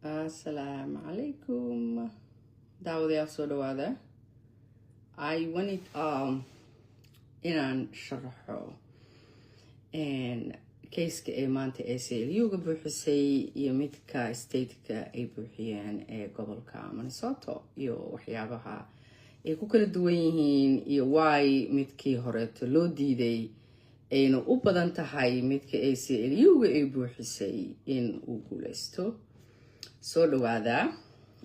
Assalamu alaikum. Daawadayaal soo dhawaada. I wanted inaan sharaxo case-ka ee maanta ACLU ga buuxisay iyo midka state-ka ay buuxiyeen ee gobolka Minnesota iyo waxyaabaha ay ku kala duwan yihiin iyo why midkii horeeto loo diiday ayna u badan tahay midka ACLU ga ay buuxisay in uu guuleysto. So dhawaada.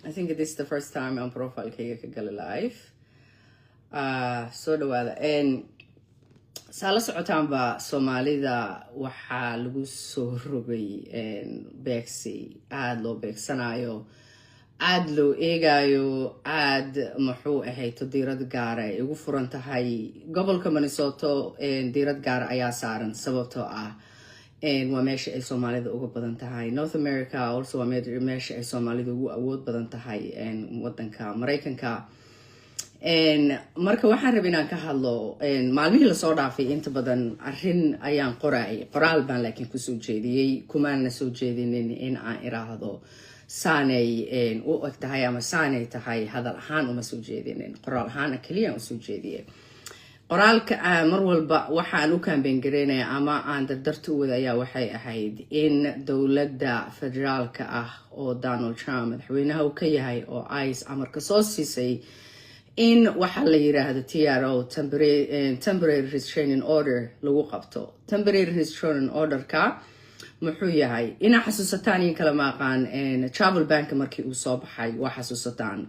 I think this is the first time on profile-kayga ka gala live. So dhawaada. Sala socotaanba Soomaalida waxaa lagu soo rogay beegsi aad loo beegsanayo, aad loo eegayo, aad muxuu ahayd diirad gaar ah ugu furan tahay gobolka Minnesota. Diirad gaar ayaa saaran sababtoo ah waa meesha ay Soomaalida uga badan tahay. North America also waa meesha ay Soomaalida ugu awood badan tahay wadanka Mareykanka. Marka waxaan rabay inaan ka hadlo maalmihii la soo dhaafay inta badan arrin ayaan qoraal baan laakiin ku soo jeediyay kumaana soo jeedinin in aan iraahdo saanay u eg tahay ama saanay tahay hadal ahaan uma soo jeedinin, qoraal ahaan kaliya u soo jeediyay. qoraalka mar walba waxaan u campaign gareynaya ama aan dardarta u wadayaa waxay ahayd in dowladda federaalka ah oo Donald Trump madaxweynaha uu ka yahay oo ICE amarka soo siisay in waxa la yiraahdo TRO temporary restraining order lagu qabto. Temporary restraining order ka muxuu yahay ina xasuusataan in kala maqaan travel bank markii uu soo baxay waa xasuusataan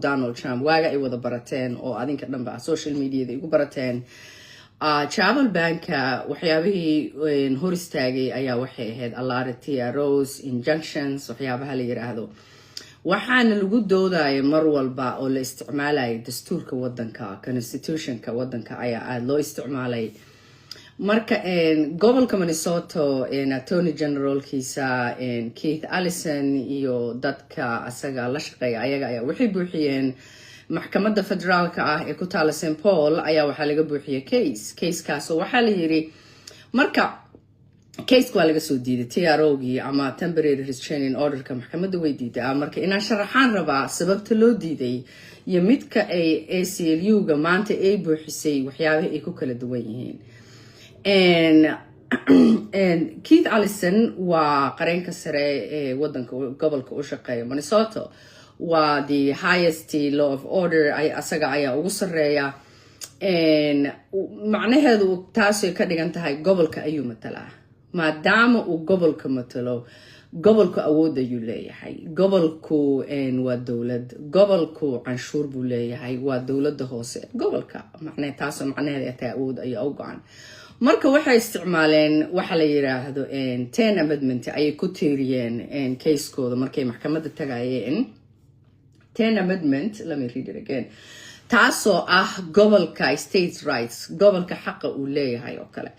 Donald Trump waaga ay wada barateen oo adinka dhanba social media igu barateen. Travel bank waxyaabihii hor istaagay ayaa waxay ahayd allaare TROs injunctions waxyaabaha la yiraahdo waxaana lagu doodaya mar walba oo la isticmaalay dastuurka wadanka constitutionka wadanka ayaa aad loo isticmaalay. Marka gobolka Minnesota attorney general kiisa Keith Allison iyo dadka asaga la shaqeeya ayaga ayaa waxay buuxiyeen maxkamadda federaalka ah ee ku taala St. Paul ayaa waxa laga buuxiyay case-kaas oo waxa la yiri marka case-ku waa laga soo diiday TRO-gii ama temporary restraining order-ka maxkamadda way diiday. Marka inaan sharaxaan rabaa sababta loo diiday iyo midka ay ACLU ga maanta ay buuxisay waxyaabaha ay ku kala duwan yihiin. Keith Allison waa qareenka sare ee wadanka gobolka u shaqeeya Minnesota waa the highest law of order asaga ayaa ugu sareeya. Macnaheedu taasoo ka dhigan tahay gobolka ayuu matalaa maadaama uu gobolka matalo gobolku awood ayuu leeyahay. Gobolku waa dowlad, gobolku canshuur buu leeyahay, waa dowladda hoose gobolka. Taasoo macnaheedu ay tahay awood ayaa u go'an. Marka waxay isticmaaleen waxa la yiraahdo 10 amendment ayay ku tiiriyeen case-kooda markay maxkamadda tagayeen. 10 amendment, let me read it again. taasoo ah gobolka states rights gobolka xaqa uu leeyahay oo kale.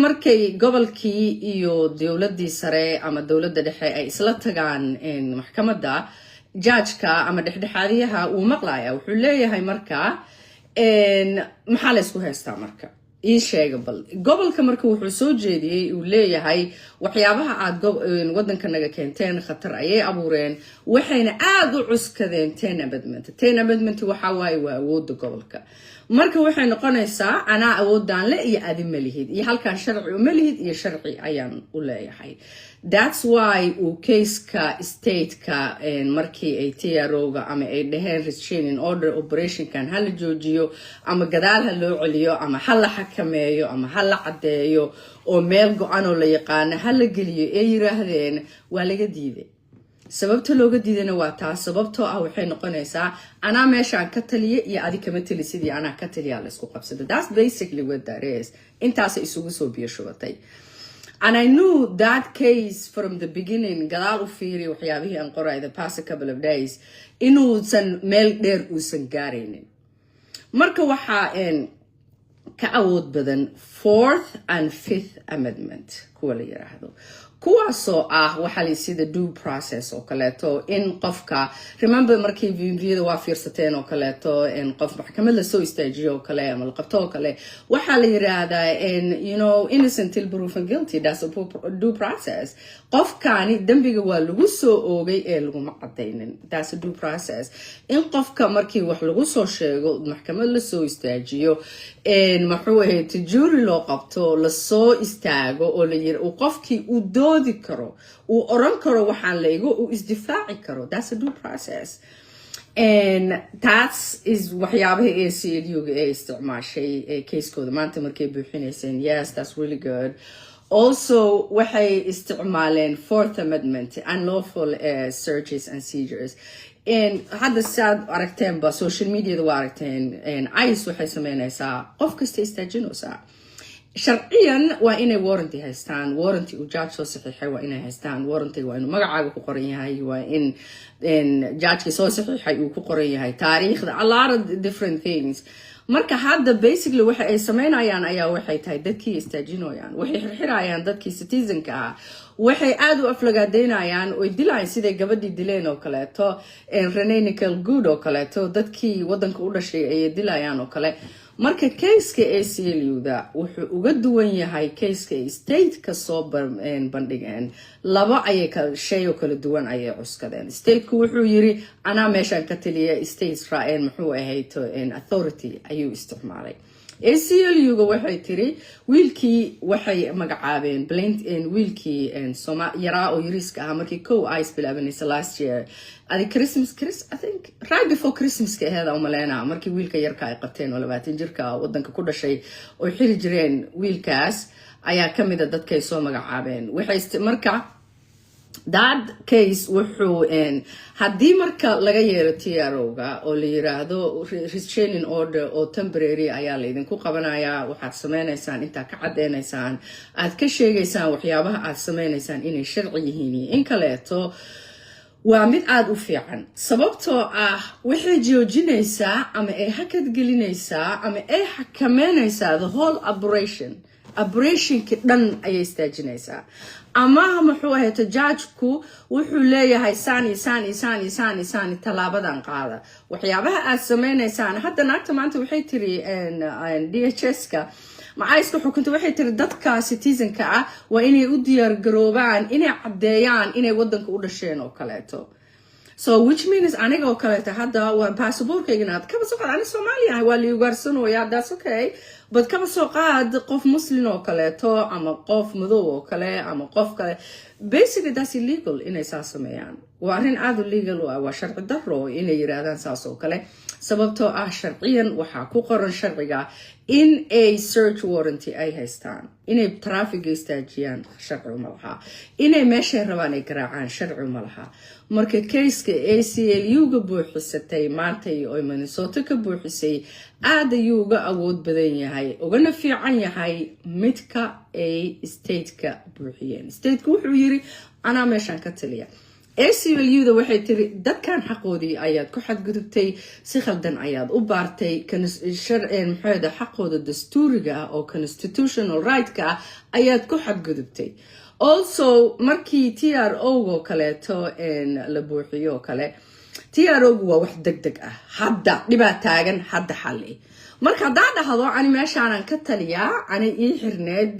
markay gobolkii iyo dowladii sare ama dowladda dhexe ay isla tagaan maxkamadda judge-ka ama dhexdhexaadiyaha uu maqlaaya wuxuu leeyahay marka maxaa la isku haystaa marka ii sheega bal gobolka marka wuxuu soo jeediyay uu leeyahay waxyaabaha aad wadanka naga keenteen khatar ayay abuureen waxayna aad u cuskadeen 10 amendment waxa waaye waa awoodda gobolka. marka waxay noqonaysaa anaa awoodaan le iyo aadi ma lihid iyo halkan sharci uma lihid iyo sharci ayaan u leeyahay. That's why uu case-ka state-ka markii ay TRO-ga ama ay dhaheen restraining order operation-kan hala joojiyo ama gadaal ha loo celiyo ama hala xakameeyo ama hala cadeeyo oo meel go'an oo la yaqaan hala geliyo ay yiraahdeen waa laga diiday. sababta looga diidana waa taas sababtoo ah waxay noqonaysaa anaa meeshaan ka taliye iyo adi kama tali sidii anaa ka taliyaa la isku qabsado. That's basically what that is. intaas isugu soo biyo shubatay. And I knew that case from the beginning gadaal u fiiri waxyaabihii aan qoray the past couple of days inuusan meel dheer uusan gaaraynin. marka waxaa ka awood badan 4th and 5th amendment kuwa la yiraahdo. kuwaasoo waxa la sida due process oo kaleeto in qofka remember markii video waa fiirsateen oo kaleeto in qof maxkamad la soo istaajiyo oo kale ama la qabto oo kale waxa la yiraahdaa innocent till proven guilty. That's a due process. qofkaani dambiga waa lagu soo oogay ee laguma cadeynin. That's a due process. in qofka markii wax lagu soo sheego maxkamad la soo istaajiyo maxuu ahayd jury loo qabto la soo istaago oo la yiraahdo qofkii uu doodi karo uu oran karo waxaan leego uu isdifaaci karo. That's a due process. And that is waxyaabaha ACLU ee isticmaashay case-kooda maanta markay buuxinayseen. Yes, that's really good. Also waxay isticmaaleen Fourth Amendment, unlawful searches and seizures. And hadda saad aragteen ba social media waa aragteen ICE waxay sameynaysaa qof kasta istaajinaysaa. sharciyan waa inay warranty haystaan. warranty uu judge soo saxiixay waa inay haystaan. warranty waa inuu magacaaga ku qoran yahay, waa in judge soo saxiixay uu ku qoran yahay taariikhda, a lot of different things. marka hadda basically waxa ay sameynayaan ayaa waxay tahay dadkii istaajinayaan, waxay xirxirayaan dadkii citizenka ah, waxay aad u aflagaadeynayaan oo dilayaan siday gabadhii dileen oo kaleeto Renee Nicole Good oo kaleeto dadkii wadanka u dhashay ay dilayaan oo kale. marka case-ka ACLU-da wuxuu uga duwan yahay case-ka state-ka soo bandhigeen. laba ayay shay oo kala duwan ayay cuskadeen. state-ku wuxuu yiri anaa meeshan ka taliya, state Israel muxuu ahayd authority ayuu isticmaalay. ACLU-ga waxay tiri wiilkii waxay magacaabeen wiilkii yaraa oo yariiska ah markii ICE bilaabanaysa last year. I think right before Christmas ka ahayd umaleena markii wiilka yarka ay qabteen oo 20 jirka wadanka ku dhashay oo xiri jireen wiilkaas ayaa kamid ah dadka ay soo magacaabeen. waxay marka that case wuxuu haddii marka laga yeero TRO-ga oo la yiraahdo restraining order oo temporary ayaa la idinku qabanayaa, waxaad sameynaysaan intaa ka cadeynaysaan, aad ka sheegaysaan waxyaabaha aad sameynaysaan inay sharci yihiin in kaleeto, waa mid aad u fiican. sababtoo waxay joojinaysaa ama ay hakad gelinaysaa ama ay xakameynaysaa the whole operationki dhan ayay istaajinaysaa. ama muxuu ahayd judge-ku wuxuu leeyahay sani talaabadan qaada waxyaabaha aad sameynaysaan. hadda naagta maanta waxay tiri DHS-ka maxaa xukunta waxay tiri dadka citizenka ah waa inay u diyaar garoobaan inay cadeeyaan inay wadanka u dhasheen oo kaleeto. so which means aniga oo kaleeto hadda waa passportkayga aad kaba soo qaad ani Soomaali ah waa la ugaarsanooyaa, that's okay, but kaba soo qaad qof muslim oo kaleeto ama qof madow oo kale ama qof kale, basically that's illegal inay saas sameeyaan. waa arrin aad u legal waa sharci darro inay yiraahdaan saas oo kale. sababtoo sharciyan waxaa ku qoran sharciga in a search warranty ay haystaan, inay traffic istaajiyaan sharci uma laha, inay meeshay rabaan ay garaacaan sharci uma laha. marka case-ka ACLU-ga buuxisatay maanta oo Minnesota ka buuxisay aad ayuu uga awood badan yahay, ugana fiican yahay midka ay state-ka buuxiyeen. state-ku wuxuu yiri anaa meeshan ka taliya. ACLU-da waxay tiri dadkan xaqoodii ayaad ku xadgudubtay, si khaldan ayaad u baartay, maxayda xaqooda dastuuriga ah oo constitutional right-ka ayaad ku xadgudubtay. also markii TRO-ga kaleeto la buuxiyo kale, TRO-gu waa wax degdeg ah, hadda dhibaa taagan, hadda xalli. marka haddaa dhahdo ani meeshaanan ka taliyaa, ani ii xirneed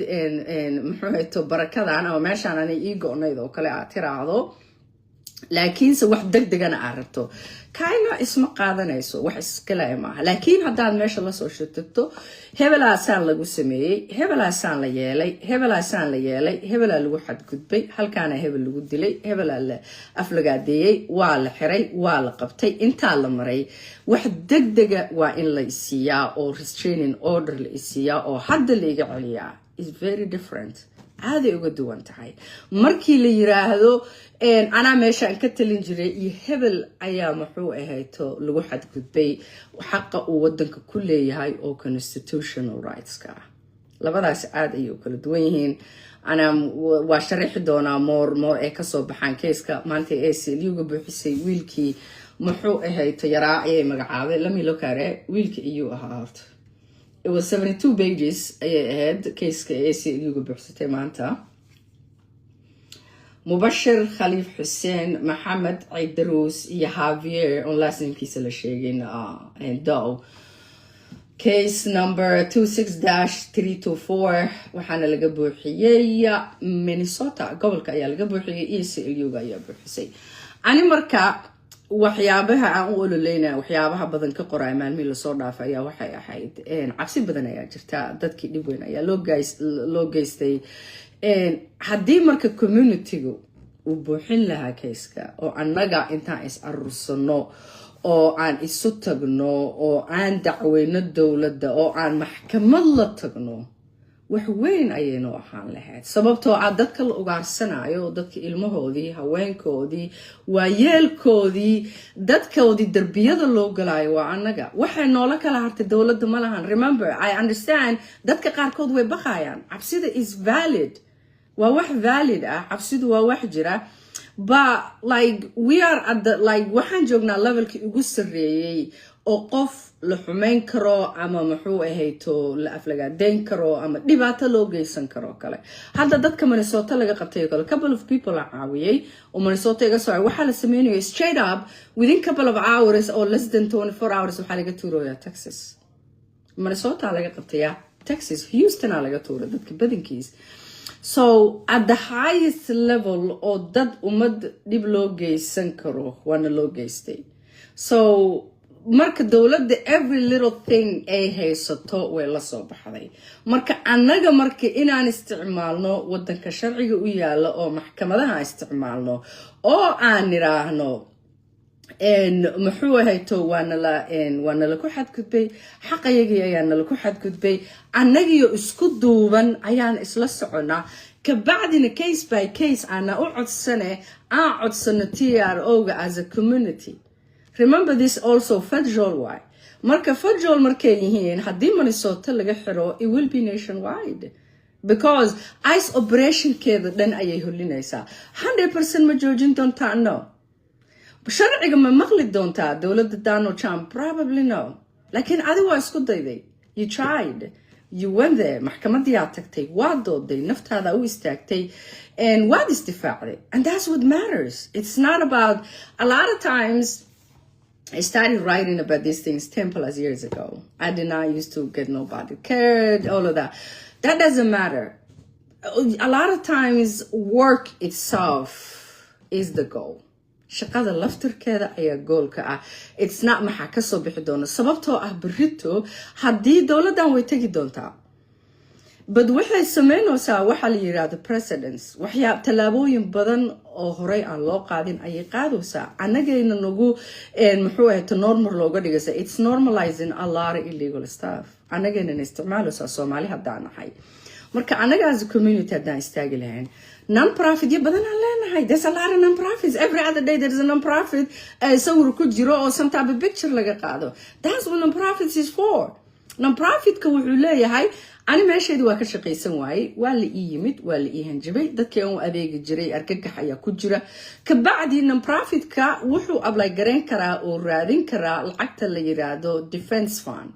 muxuu barakadan ama meeshaan ani ii go-nayd oo kale aad tiraahdo, laakiinse wax degdegana aad rabto, kayna isma qaadanayso, wax iskale maaha. laakiin haddaad meesha lasoo shirtagto hebelaasaan lagu sameeyey, hebelaasaan la yeelay, hebelaasaan la yeelay, hebelaa lagu xadgudbay, halkaana hebel lagu dilay, hebelaa la aflagaadeeyey, waa la xiray, waa la qabtay, intaa la maray, wax degdega waa in la isiiyaa oo restraining order la isiiyaa oo hadda la iga celiyaa. is very different, aaday uga duwan tahay markii la yiraahdo anaa meeshaan ka talin jiray iyo hebel ayaa muxuu ahayto lagu xadgudbay xaqa uu wadanka ku leeyahay oo constitutional rights-ka. labadaas aad ayay kala duwan yihiin. ana waa sharaxi doonaa more ee ka soo baxaan case-ka maanta ACLU-ga buuxisay wiilkii muxuu ahayto yaraa ayay magacaabay. lami loo kaare wiilka iyuu ahaa horta. it was 72 pages ayay ahayd case-ka ACLU-ga buuxsatay maanta. مبشر خليف حسين محمد عيدروس يا هافير on last name كيس اللي شيءين دو case number 26-324 وحنا لقى بوحية مينيسوتا قبلك أيا لقى بوحية ACLU أيا بوحسي أنا مركا وحيابها أقول لنا وحيابها بدن كقراء مالمي لصورنا فيا وحيا حيد عبسي بدن أيا جرتا دتك دبوين أيا لو جايستي haddii marka communitygu uu buuxin lahaa kayska oo annaga intaan is arursano oo aan isu tagno oo aan dacweyno dowladda oo aan maxkamad la tagno wax weyn ayaynu ahaan lahayd sababtoo ah dadka la ugaarsanayo dadka ilmahoodii haweenkoodii waayeelkoodii dadkoodii darbiyada loo galaayo waa annaga waxay noola kala hartay dowladda ma lahan remember I understand dadka qaarkood way baqayaan cabsida is valid waa wax valid ah cabsidu waa wax jira but like we are at the like waxaan joognaa levelkii ugu sareeyay oo qof la xumeyn karo ama muxuu ahayto la aflagaadeyn karo ama dhibaato loo geysan karo kale hadda dadka Minnesota laga qabtay kale couple of people caawiyay oo Minnesota iga soo waxa la sameeyay straight up within couple of hours or less than 24 hours waxa laga tuuraya Texas Minnesota laga qabtay Texas Houston laga tuuray dadka badankiis so at the highest level oo dad umad dib loo geysan karo wana loo geystay so marka dowladda every little thing ay haysato way la soo baxday marka annaga marka inaan isticmaalno wadanka sharciga u yaala oo maxkamadaha isticmaalno oo aan niraahno muxuu ahayto waana la ku xadgudbay xaqayagii ayaana la ku xadgudbay annagiyo isku duuban ayaan isla soconaa kabacdina case by case ana u codsano TRO-ga as a community remember this also federal wide marka federal markay yihiin haddii Minnesota laga xiro it will be nationwide because ICE operation keeda dhan ayay holinaysaa 100% ma joojin doontaa no sharciga ma maqli doontaa dowladda Donald Trump probably no laakiin adigu waa isku dayday you tried you went there maxkamadii aad tagtay waa dooday naftaada u istaagtay and waad isdifaacday and that's what matters it's not about a lot of times I started writing about these things 10 plus years ago. I did not used to get nobody cared, all of that. That doesn't matter. A lot of times work itself is the goal. Shaqada laftirkeeda ayaa goolka ah. It's not maxaa ka soo bixi doona sababtoo ah berrito haddii dowladdan way tagi doontaa. But waxay sameynaysaa waxa la yiraahdo precedents waxyaab talaabooyin badan oo horey aan loo qaadin ayay qaadaysaa anagayna nagu muxuu ahayd normal looga dhigaysa it's normalizing a lot of illegal stuff anagayna isticmaalaysaa Soomaali haddaan nahay marka anaga as a community haddaan istaagi lahayn non-profit ya badan aan leenahay there's a lot of non-profits every other day there's a non-profit sawir ku jiro oo some type of picture laga qaado that's what non-profits is for non-profitka wuxuu leeyahay ani meesheedu waa ka shaqaysan waayay waa la ii yimid waa la ii hanjabay dadkii aan u adeegi jiray argagax ayaa ku jira kabacdi non-profitka wuxuu apply gareyn karaa oo raadin karaa lacagta la yiraahdo defense fund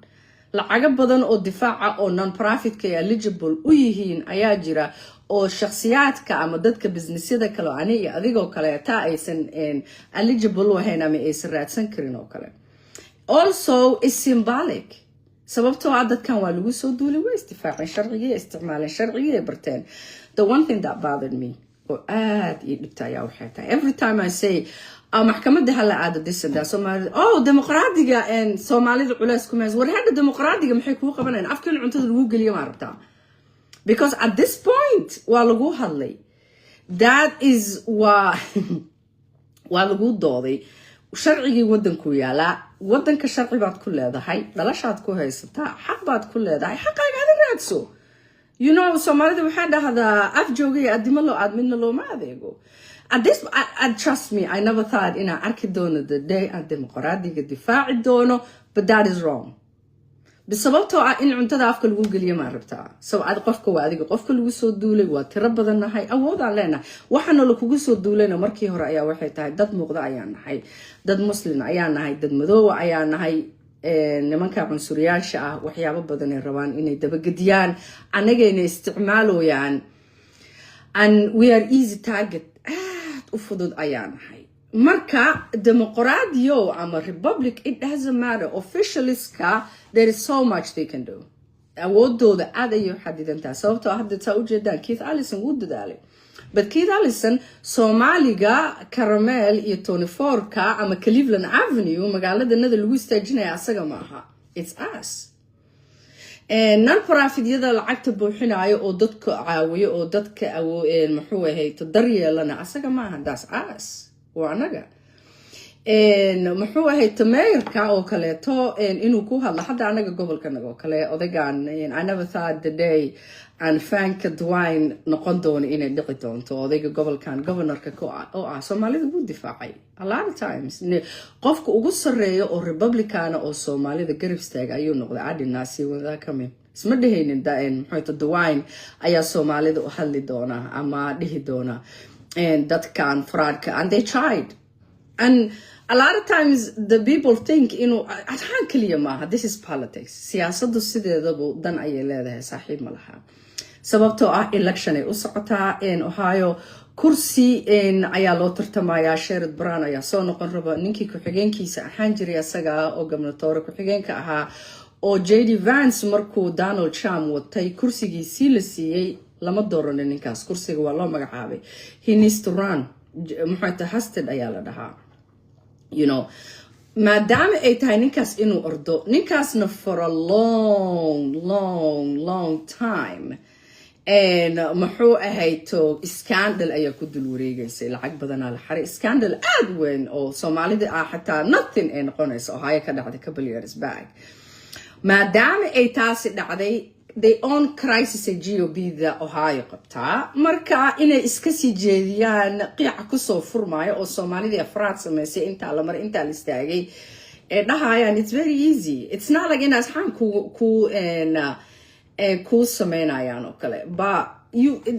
lacaga badan oo difaaca oo non-profitka ay eligible u yihiin ayaa jira oo shakhsiyaadka ama dadka businessyada kale oo aniga adigoo kale taa aysan eligible u ahayn ama aysan raadsan karin oo kale also is symbolic sababtoo ah dadkan waa lagu soo duulay way istifaaceen sharciga isticmaaleen sharciga barteen the one thing that bothered me oo aad ii dhibtay ayaa waxay tahay every time I say maxkamadda hala aado disada Soomaaliya dimuqraadiga Soomaalida culays ku mees war hadda dimuqraadiga maxay ku qabanayaan afkan cuntada lagu geliyo ma rabtaa because at this point waa lagu hadlay that is waa lagu dooday sharcigii wadanku yaala wadanka sharci baad ku leedahay dhalashaad ku haysataa xaq baad ku leedahay xaqaaga aad raadso you know Soomaalida waxay dhahdaa af joogay adimo loo admina loo ma adeego at this trust me I never thought in arki doono the day aan dimuqraadiga difaaci doono but that is wrong bisababtoo ah in cuntada afka lagu geliyo ma rabtaa soo aad qofka waa adiga qofka lagu soo duulay waa tiro badan nahay awoodaan leenahay waxana la kugu soo duulayna markii hore ayaa waxay tahay dad muuqda ayaan nahay dad muslim ayaan nahay dad madoow ayaan nahay nimanka cunsuriyaasha ah waxyaabo badan ay rabaan inay dabagediyaan anagayna isticmaalayaan and we are easy target u fudud ayaan nahay marka dimuqraadiyo ama republic it doesn't matter officialska there is so much they can do awoodooda aad ayay xadidantaa sababtoo hadda taa ujeedaan Keith Allison wuu dadaalay but Keith Allison Soomaaliga Caramel iyo 24ka ama Cleveland Avenue magaaladanada lagu istaajinaya asaga ma aha it's us non-profit-yada lacagta buuxinayo oo dadka caawiyo oo dadka muxuu ahayd daryeelana asaga ma aha that's us waa anaga muxuu ahayd mayorka oo kaleeto inuu ku hadlo hadda anaga gobolkanaga oo kale odagaan I never thought the day and Frank Dwayne noqon doono inay dhici doonto odayga gobolkan governorka oo ah Soomaalida wuu difaacay a lot of times qofka ugu sareeyo oo republicana oo Soomaalida garab istaaga ayuu noqday adinaasi wada kami isma dhehaynin muxuu Dwayne ayaa Soomaalida u hadli doona ama dhihi doona dadkan fraudka and they tried and a lot of times the people think ataan kaliya maaha this is politics siyaasaddu sideedaba dan ayay leedahay saaxiib ma laha sababtoo ah election ay u socotaa Ohio kursi ayaa loo tartamayaa Sherrod Brown ayaa soo noqon raba ninkii ku-xigeenkiisa ahaan jiray asaga oo gobernatoore ku-xigeenka ahaa oo JD Vance markuu Donald Trump watay kursigiisii la siiyey lama dooranin ninkaas kursiga waa loo magacaabay he needs to run muxuu hasted ayaa la dhahaa you know maadaama ay tahay ninkaas inuu ordo ninkaasna for a long time muxuu ahayto scandal ayaa ku dul wareegaysay lacag badanaa la xaray scandal aad weyn oo Soomaalida xataa nothing ay noqonayso Ohio ka dhacday couple years back maadaama ay taasi dhacday they own crisis GOP da Ohio qabtaa marka inay iska sii jeediyaan qiica ku soo furmaayo oo Soomaalida afraad sameysay inta la mar inta la istaagay dhahayaan it's very easy it's not like inaas xan ku sameynayaan oo kale but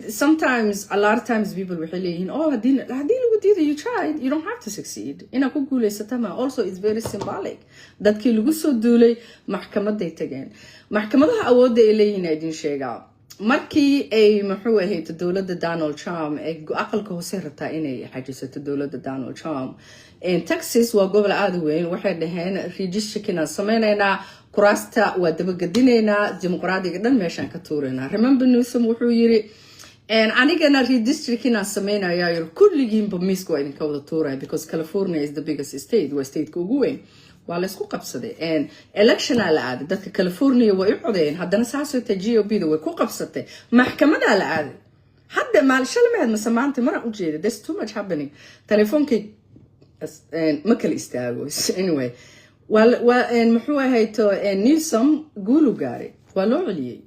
sometimes a lot of times people waxay leeyihiin hadii lagu diido you tried you don't have to succeed ina ku guuleysata ma also it's very symbolic dadkii lagu soo duulay maxkamaday tageen maxkamadaha awoodda ay leeyihiin idin sheegaa markii ay muxuu ahayd dawladda Donald Trump ay aqalka hoose rabtaa inay xajisato dawladda Donald Trump Texas waa gobol aad weyn waxay dhaheen registerkina sameynayna kuraasta waa dabagadinayna dimuqraadiga dhan meeshan ka tuurayna remember Newsom wuxuu yiri anigana redistricting sameynaya kulligiinba miiska waa idinka wada tuuraya because California is the biggest state waa stateka ugu weyn waa la isku qabsaday election la aaday dadka California way u codeen haddana saasoo GOP da way ku qabsatay maxkamada la aaday hadda maalshalmeed ma samaantay mar u jeedo there's too much happening telefoonka ma kala istaago anyway muxuu ahayto Newsom guulu gaaray waa loo celiyay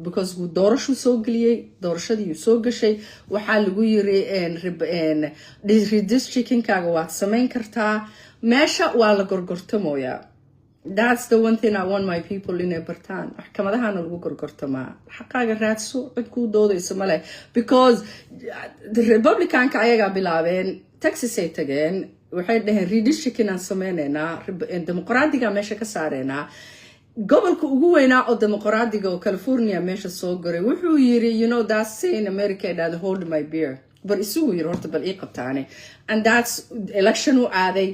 because doorashu soo galiyay doorashadii soo gashay waxaa lagu yiri redistricting-kaaga waad sameyn kartaa meesha waa la gorgortamooya that's the one thing I want my people inay bartaan maxkamadahana lagu gorgortamaa xaqaaga raadso cid ku doodayso male because the Republicanka ayaga bilaabeen Texas ay tageen waxay dhaheen redistricting aan sameynayna dimuqraadiga meesha ka saarayna gobolka ugu weynaa oo dimuqraadiga oo California meesha soo garay wuxuu yiri you know that's saying America that hold my beer but isugu yiri horta bal ii qabtaane and that's election u aaday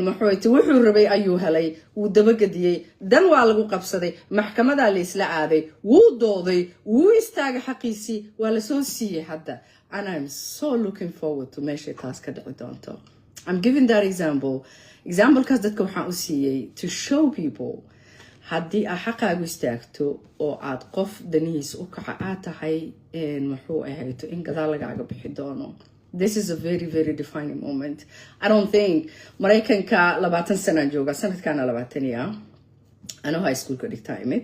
wuxuu rabay ayuu helay wuu dabagadiyay dan waa lagu qabsaday maxkamada la isla aaday wuu dooday wuu istaagay xaqiisii waa la soo siiyay hadda and I'm so looking forward to meesha taas ka dhici doonto I'm giving that example kaas dadka waxaan u siiyay to show people haddii aad xaqaagu istaagto oo aad qof danihiisa u kaca aad tahay muxuu ahayto in gadaal lagaaga bixi doono this is a very very defining moment I don't think Mareykanka 20 sano jooga sanadkana 20 ano high school ka dhigtaa imid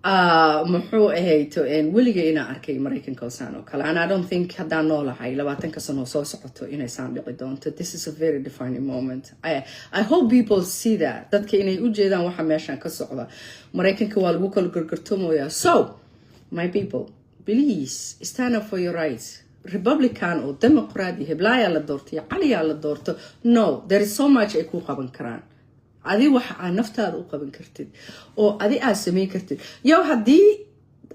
muxuu ahayto weliga inaan arkay Mareykanka oo saan oo kale and I don't think haddaan noolahay 20 sano soo socoto inay saan dhici doonto this is a very defining moment I hope people see that dadka inay u jeedaan waxa meeshan ka socda Mareykanka waa lagu kala gorgortamooyaa so my people please stand up for your rights Republican or Democrat heblaaya la doorto iyo caliya la doorto no there is so much ay ku qaban karaan adi waxa aan naftaada u qaban kartid oo adi aad sameyn kartid yow haddii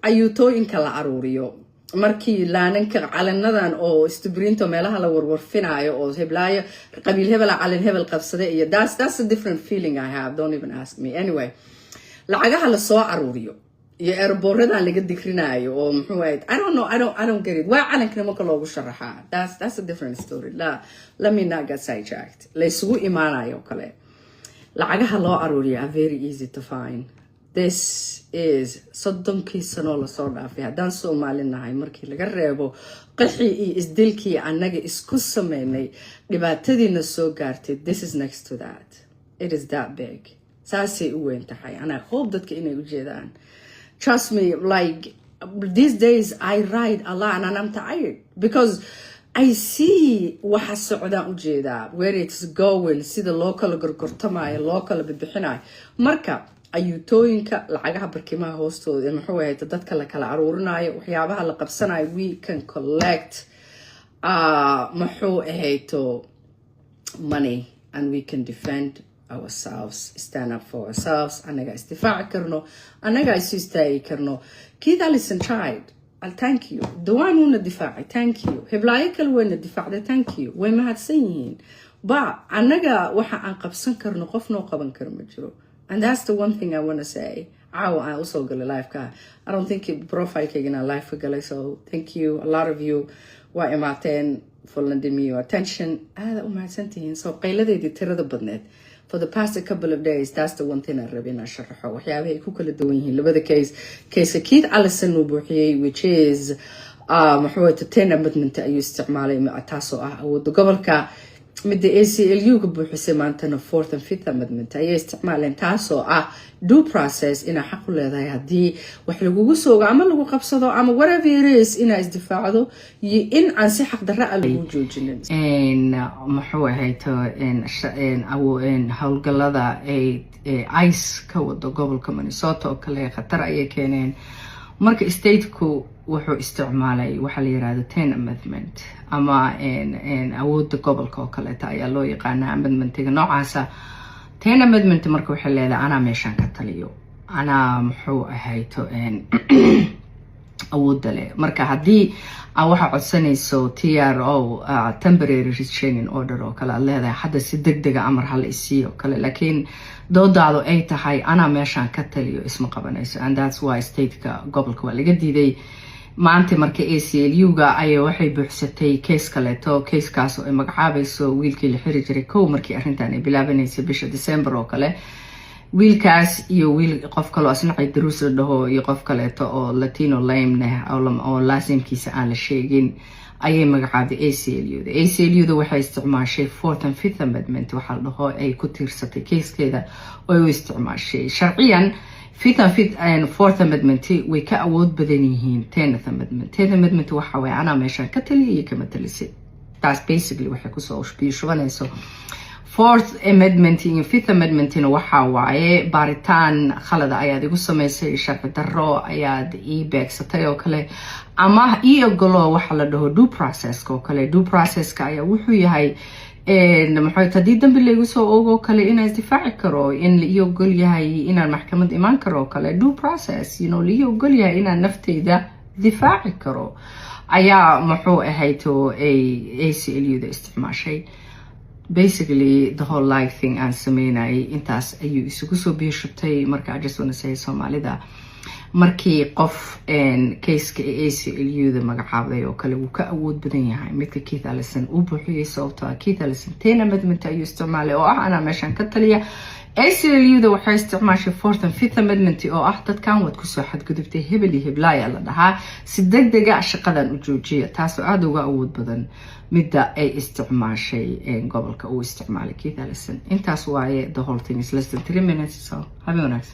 ayuutooyinka la aruuriyo markii laananka calanadan oo istibrinto meelaha la warwarfinaayo oo heblaayo qabiil hebel calan hebel qabsade iyo that's a different feeling I have, don't even ask me. Anyway, lacagaha la soo aruuriyo iyo airborradan laga dikrinayo oo muxuu ahayd I don't get it. Waa calanka marka loogu sharaxaa, that's a different story. Let me not get sidetracked. La isugu imaanayo kale lacagaha loo aruuriyo are very easy to find. This is soddonkii sano la soo dhaafay haddaan Soomaali nahay markii laga reebo qaxii iyo isdilkii annaga isku sameynay dhibaatadiina soo gaartay. This is next to that. It is that big. Saasay u weyn tahay and I hope dadka inay u jeedaan. Trust me, like these days I ride a lot and I'm tired because I see waxa socdaan u jeedaa where it's going, sida loo kala gorgortamaayo, loo kala bixinayo. Marka ayuutooyinka lacagaha barkimaha hoostooda muxuu ahayd dadka la kala aruurinayo waxyaabaha la qabsanayo we can collect muxuu ahayd money and we can defend ourselves, stand up for ourselves. Anaga isdifaaci karno, anaga isu istaagi karno. Keith Allison tried. I'll thank you. Dawaan wuna difaaci, thank you. Heblaayo kale wayna difaacday, thank you. Way mahadsan yihiin. Ba anaga waxa aan qabsan karno qof noo qaban karo ma jiro. And that's the one thing I want to say. I also got a life car. I don't think it profile in a life car. So thank you. A lot of you were imaten for lending me your attention. So for the past couple of days, that's the one thing I really want to share. وحيابه كل دوينه. لبدا case Keith Allison وبوحي which is محور التين amendment أيو استعماله مأتاسو أو Gobolka مد ACLU كبوحسي مانتنا 4th and 5th amendment أيو استعماله تاسو due process إن حق له هذه وحلو جوسو عمل لو قبصده عمل whatever it is إن استفاده إن أنسي حق درا الوجود جنين إن محور هيتو إن أو إن هالجلدا إيس كود Gobolka Minnesota وكله خطر أي كانين marka stateku wuxuu isticmaalay waxa la yiraahdo 10 amendment ama in awoodda gobolka oo kale ayaa loo yaqaanaa amendmentiga noocaasa 10 amendment marka waxa leedahay ana meeshan ka taliyo ana muxuu ahayto awoodda leh marka hadii waxa codsanayso TRO temporary restraining order oo kale leedahay hadda si degdeg ah amar hal isiyo kale laakiin doodaadu ay tahay ana meeshan ka taliyo isma qabanayso and that's why state-ka gobolka waa laga diiday maanta marka ACLU-ga ay waxay buuxsatay case kaleeto case-kaas oo ay magacaabayso wiilkii la xiri jiray markii arrintan ay bilaabanaysa bisha December oo kale wiilkaas iyo wiil qof kale oo asnacay daruus la dhaho iyo qof kaleeto oo Latino lame oo laasimkiisa aan la sheegin ayay magacaabay ACLU-da waxay isticmaashay 4th and 5th amendment waxa la dhaho ay ku tiirsatay case-keeda oo ay isticmaashay sharciyan 5th and 4th amendment way ka awood badan yihiin 10th amendment waxa way ana meeshan ka taliyay kama talisay that's basically waxa ku soo shubanayso 4th amendment iyo 5th amendment waxa waaye baaritaan khalad ayaad igu sameysay sharci darro ayaad ii beegsatay oo kale ama ii ogolo waxa la dhaho due process oo kale due process ka ayaa wuxuu yahay maxay tahay dambi lagu soo ogo kale inaan isdifaaci karo in la ii ogol yahay inaan maxkamad imaan karo kale due process la ii ogol yahay inaan naftayda difaaci karo ayaa muxuu ahayto ACLU-da isticmaashay basically the whole life thing and sameynay intaas ayuu isugu soo biishubtay marka I just want to say Soomaalida markii qof case-ka ACLU-da magacaabay oo kale uu ka awood badan yahay midka Keith Allison uu buuxiyay sababtoo Keith Allison 10 amendment ayuu isticmaalay oo ana meeshan ka taliya ACLU-da waxay isticmaashay 4th and 5th amendment oo dadkan wad ku soo xadgudubtay hebel iyo heblaaya la dhahaa si degdeg ah shaqadan u joojiya taas oo aad uga awood badan midda ay isticmaashay gobolka uu isticmaalay Keith Allison intaas waaye the whole thing is less than 3 minutes so have a nice